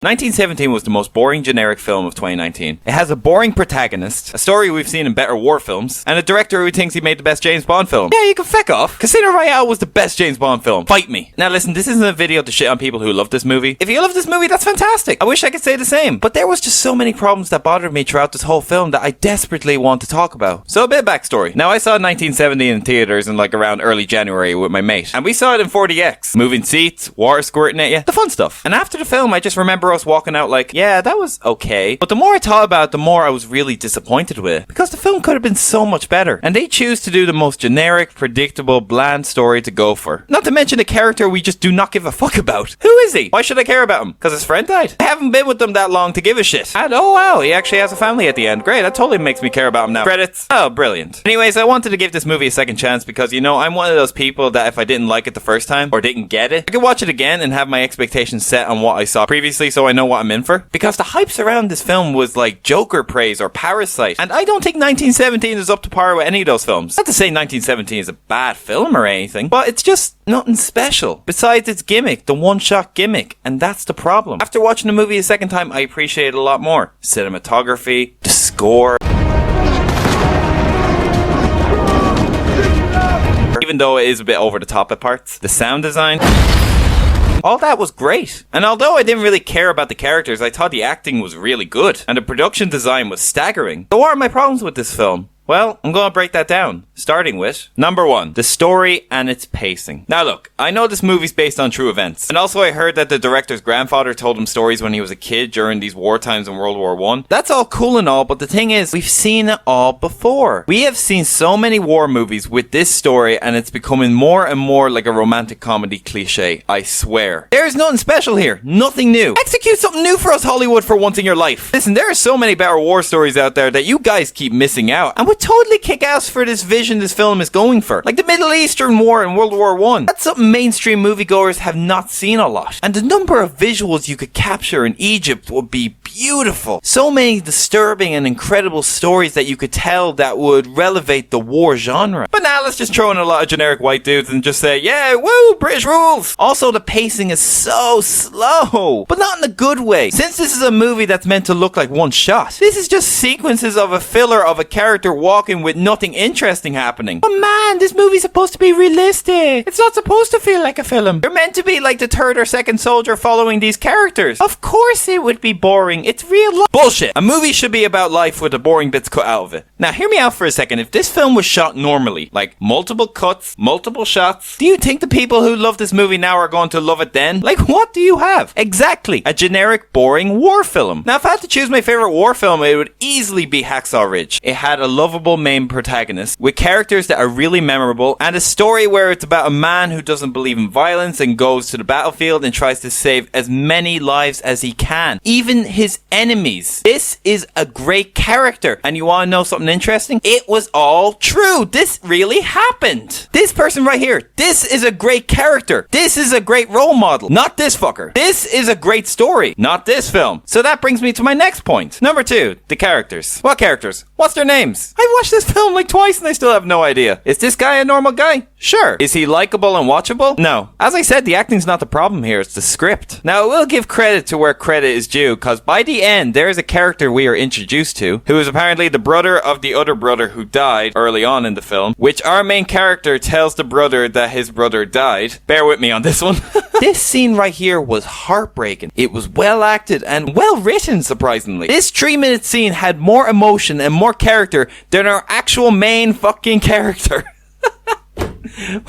1917 was the most boring generic film of 2019. It has a boring protagonist, a story we've seen in better war films, and a director who thinks he made the best James Bond film. Yeah, you can feck off. Casino Royale was the best James Bond film. Fight me. Now listen, this isn't a video to shit on people who love this movie. If you love this movie, that's fantastic. I wish I could say the same. But there was just so many problems that bothered me throughout this whole film that I desperately want to talk about. So a bit of backstory. Now I saw 1970 in theaters in like around early January with my mate. And we saw it in 40X. Moving seats, water squirting at you, the fun stuff. And after the film, I just remember us walking out like, yeah, that was okay. But the more I thought about it, the more I was really disappointed with it. Because the film could have been so much better. And they choose to do the most generic, predictable, bland story to go for. Not to mention a character we just do not give a fuck about. Who is he? Why should I care about him? Because his friend died? I haven't been with them that long to give a shit. And oh wow, he actually has a family at the end. Great, that totally makes me care about him now. Credits. Oh, brilliant. Anyways, I wanted to give this movie a second chance because, you know, I'm one of those people that if I didn't like it the first time or didn't get it, I could watch it again and have my expectations set on what I saw previously so I know what I'm in for. Because the hype around this film was like Joker praise or Parasite, and I don't think 1917 is up to par with any of those films. Not to say 1917 is a bad film or anything, but it's just nothing special. Besides its gimmick, the one-shot gimmick, and that's the problem. After watching the movie a second time, I appreciate it a lot more. Cinematography, the score. Even though it is a bit over the top at parts. The sound design. All that was great. And although I didn't really care about the characters, I thought the acting was really good. And the production design was staggering. So what are my problems with this film? Well, I'm gonna break that down, starting with number 1, the story and its pacing. Now look, I know this movie's based on true events, and also I heard that the director's grandfather told him stories when he was a kid during these war times in World War I. That's all cool and all, but the thing is, we've seen it all before. We have seen so many war movies with this story, and it's becoming more and more like a romantic comedy cliche, I swear. There's nothing special here, nothing new. Execute something new for us, Hollywood, for once in your life. Listen, there are so many better war stories out there that you guys keep missing out, and would totally kick ass for this vision this film is going for. Like the Middle Eastern War in World War I. That's something mainstream moviegoers have not seen a lot. And the number of visuals you could capture in Egypt would be beautiful. So many disturbing and incredible stories that you could tell that would relevate the war genre. But now let's just throw in a lot of generic white dudes and just say, yeah, woo, British rules. Also, the pacing is so slow, but not in a good way. Since this is a movie that's meant to look like one shot, this is just sequences of a filler of a character walking with nothing interesting happening. But man, this movie's supposed to be realistic. It's not supposed to feel like a film. You're meant to be like the third or second soldier following these characters. Of course it would be boring. It's real life. Bullshit. A movie should be about life with the boring bits cut out of it. Now hear me out for a second. If this film was shot normally, like multiple cuts, multiple shots, do you think the people who love this movie now are going to love it then? Like what do you have? Exactly. A generic, boring war film. Now if I had to choose my favorite war film, it would easily be Hacksaw Ridge. It had a lovable main protagonist with characters that are really memorable and a story where it's about a man who doesn't believe in violence and goes to the battlefield and tries to save as many lives as he can, even his enemies. This is a great character, and you want to know something interesting? It was all true. This really happened. This person right here, this is a great character. This is a great role model. Not this fucker. This is a great story. Not this film. So that brings me to my next point. Number 2, the characters. What characters? What's their names? I watched this film like twice and I still have no idea. Is this guy a normal guy? Sure. Is he likable and watchable? No. As I said, the acting's not the problem here, it's the script. Now, I will give credit to where credit is due, because by the end, there is a character we are introduced to, who is apparently the brother of the other brother who died early on in the film, which our main character tells the brother that his brother died. Bear with me on this one. This scene right here was heartbreaking. It was well acted and well written, surprisingly. This 3-minute scene had more emotion and more character than our actual main fucking character.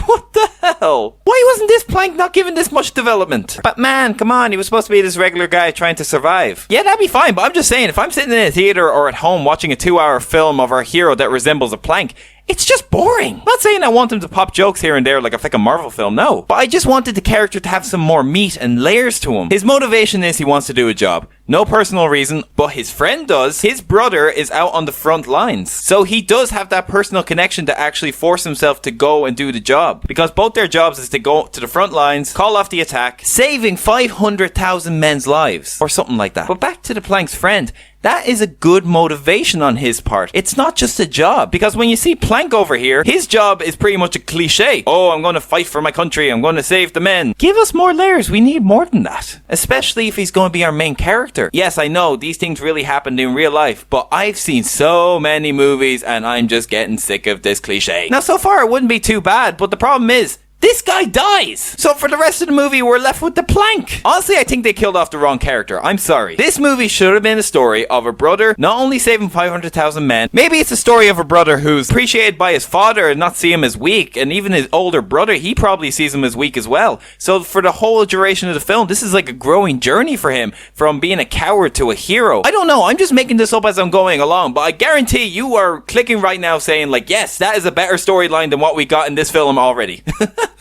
What the hell? Why wasn't this plank not given this much development? But man, come on, he was supposed to be this regular guy trying to survive. Yeah, that'd be fine, but I'm just saying, if I'm sitting in a theater or at home watching a 2-hour film of our hero that resembles a plank, it's just boring. I'm not saying I want him to pop jokes here and there like a fucking Marvel film, no. But I just wanted the character to have some more meat and layers to him. His motivation is he wants to do a job. No personal reason, but his friend does. His brother is out on the front lines. So he does have that personal connection to actually force himself to go and do the job. Because both their jobs is to go to the front lines, call off the attack, saving 500,000 men's lives. Or something like that. But back to the plank's friend. That is a good motivation on his part. It's not just a job. Because when you see Plank over here, his job is pretty much a cliche. Oh, I'm going to fight for my country. I'm going to save the men. Give us more layers. We need more than that. Especially if he's going to be our main character. Yes, I know these things really happened in real life, but I've seen so many movies and I'm just getting sick of this cliche. Now, so far it wouldn't be too bad, but the problem is, this guy dies! So for the rest of the movie, we're left with the Plank. Honestly, I think they killed off the wrong character. I'm sorry. This movie should have been a story of a brother not only saving 500,000 men, maybe it's a story of a brother who's appreciated by his father and not see him as weak, and even his older brother, he probably sees him as weak as well. So for the whole duration of the film, this is like a growing journey for him, from being a coward to a hero. I don't know, I'm just making this up as I'm going along, but I guarantee you are clicking right now saying like, yes, that is a better storyline than what we got in this film already.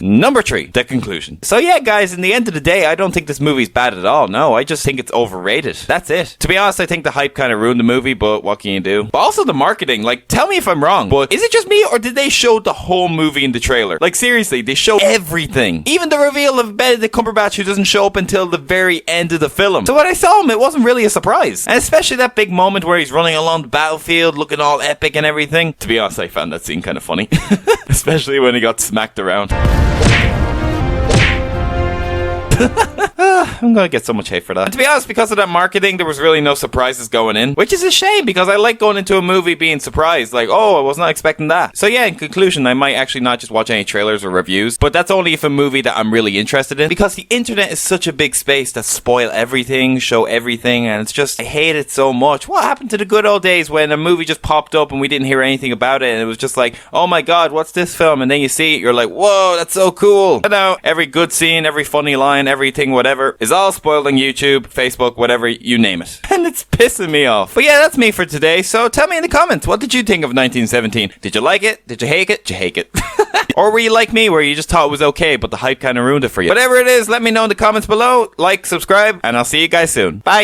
Number 3, the conclusion. So yeah, guys, in the end of the day, I don't think this movie's bad at all. No, I just think it's overrated. That's it. To be honest, I think the hype kind of ruined the movie, but what can you do? But also the marketing, like, tell me if I'm wrong, but is it just me, or did they show the whole movie in the trailer? Like, seriously, they showed everything. Even the reveal of Benedict Cumberbatch, who doesn't show up until the very end of the film. So when I saw him, it wasn't really a surprise. And especially that big moment where he's running along the battlefield, looking all epic and everything. To be honest, I found that scene kind of funny. Especially when he got smacked around. I'm gonna get so much hate for that. And to be honest, because of that marketing, there was really no surprises going in, which is a shame because I like going into a movie being surprised, like, oh, I was not expecting that. So yeah, in conclusion, I might actually not just watch any trailers or reviews, but that's only if a movie that I'm really interested in, because the internet is such a big space that spoil everything, show everything, and it's just, I hate it so much. What happened to the good old days when a movie just popped up and we didn't hear anything about it, and it was just like, oh my god, what's this film? And then you see it, you're like, whoa, that's so cool. But now, every good scene, every funny line, everything, whatever, is all spoiled on YouTube, Facebook, whatever, you name it. And it's pissing me off. But yeah, that's me for today. So tell me in the comments, what did you think of 1917? Did you like it? Did you hate it? Did you hate it? Or were you like me, where you just thought it was okay, but the hype kind of ruined it for you? Whatever it is, let me know in the comments below. Like, subscribe, and I'll see you guys soon. Bye!